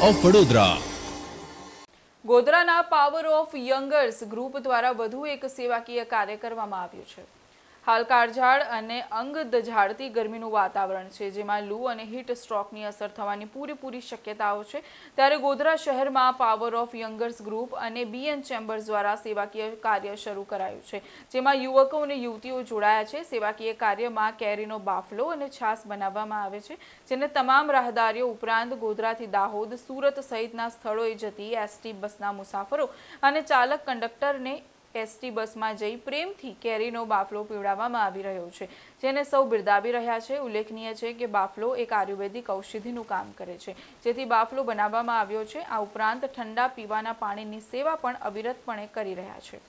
Of Vadodara. ગોધરાના power of youngers group દ્વારા વધુ એક સેવાકીય કાર્ય કરવામાં આવ્યું છે। હાલ કાળઝાળ અને અંગ દઝાડતી ગરમીનું વાતાવરણ છે, જેમાં લૂ અને હીટ સ્ટ્રોકની અસર થવાની પૂરેપૂરી શક્યતાઓ છે। ત્યારે ગોધરા શહેરમાં પાવર ઓફ યંગર્સ ગ્રુપ અને બીએન ચેમ્બર્સ દ્વારા સેવાકીય કાર્ય શરૂ કરાયું છે, જેમાં યુવકો અને યુવતીઓ જોડાયા છે। સેવાકીય કાર્યમાં કેરીનો બાફલો અને છાશ બનાવવામાં આવે છે, જેને તમામ રાહદારીઓ ઉપરાંત ગોધરાથી દાહોદ, સુરત સહિતના સ્થળોએ જતી એસટી બસના મુસાફરો અને ચાલક કંડક્ટરને એસટી બસમાં જઈ પ્રેમથી કેરીનો બાફલો પીવડાવવામાં આવી રહ્યો છે, જેને સૌ બિરદાવી રહ્યા છે। ઉલ્લેખનીય છે કે બાફલો એક આયુર્વેદિક ઔષધિનું કામ કરે છે, જેથી બાફલો બનાવવામાં આવ્યો છે। આ ઉપરાંત ઠંડા પીવાના પાણીની સેવા પણ અવિરતપણે કરી રહ્યા છે।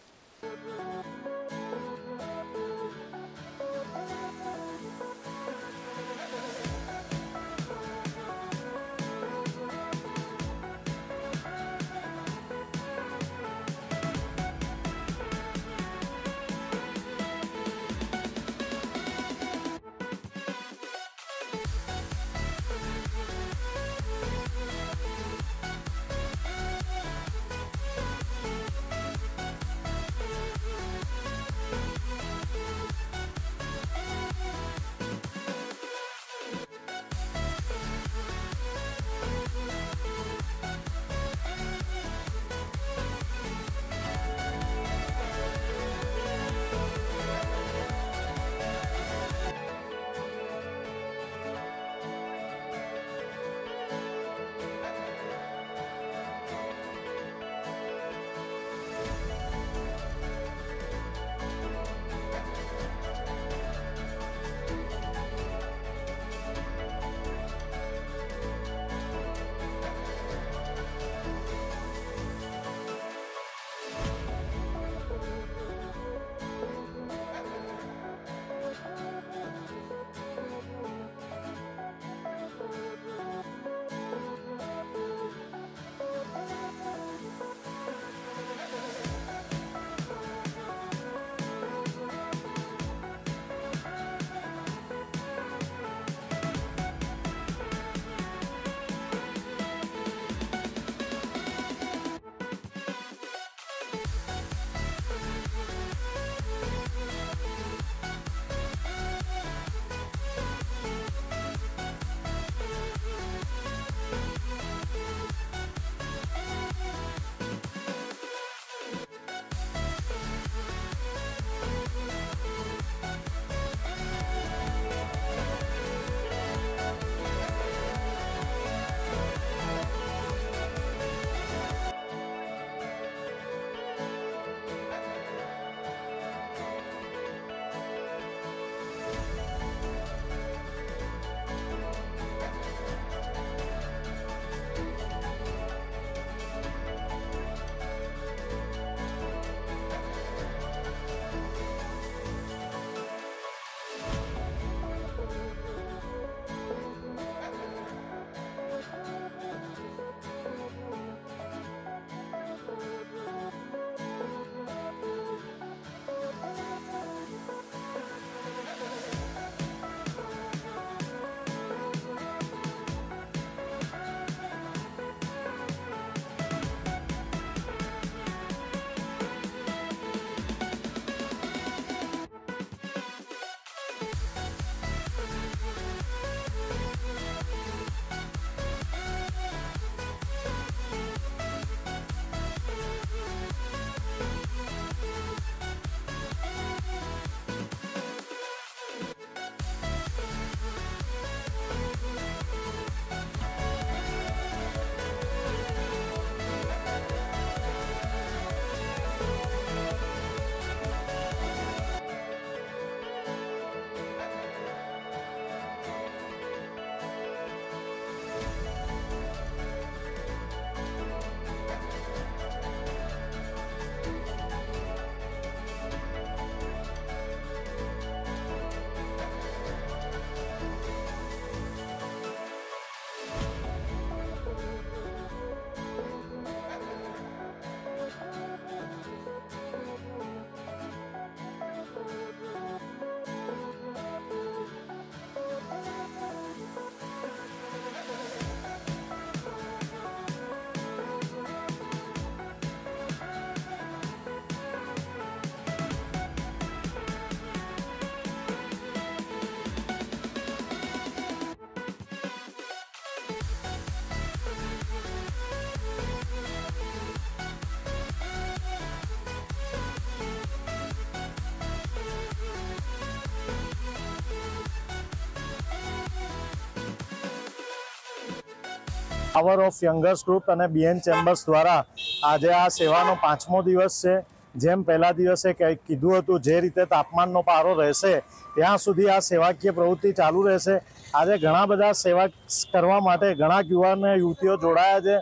પાવર ઓફ યંગર્સ ગ્રુપ અને બીએન ચેમ્બર્સ દ્વારા આજે આ સેવાનો 5મો દિવસ છે। જેમ પહેલા દિવસે કીધું હતું, જે રીતે તાપમાનનો પારો રહેશે ત્યાં સુધી આ સેવાકીય પ્રવૃત્તિ ચાલુ રહેશે। આજે ઘણા બધા સેવા કરવા માટે ઘણા યુવાન અને યુવતીઓ જોડાયા છે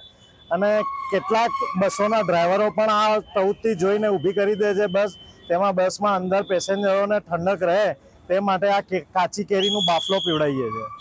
અને કેટલાક બસોના ડ્રાઈવરો પણ આ પ્રવૃત્તિ જોઈને ઊભી કરી દે છે બસ। તેમાં બસમાં અંદર પેસેન્જરોને ઠંડક રહે તે માટે આ કાચી કેરીનું બાફલો પીવડાવીએ છીએ।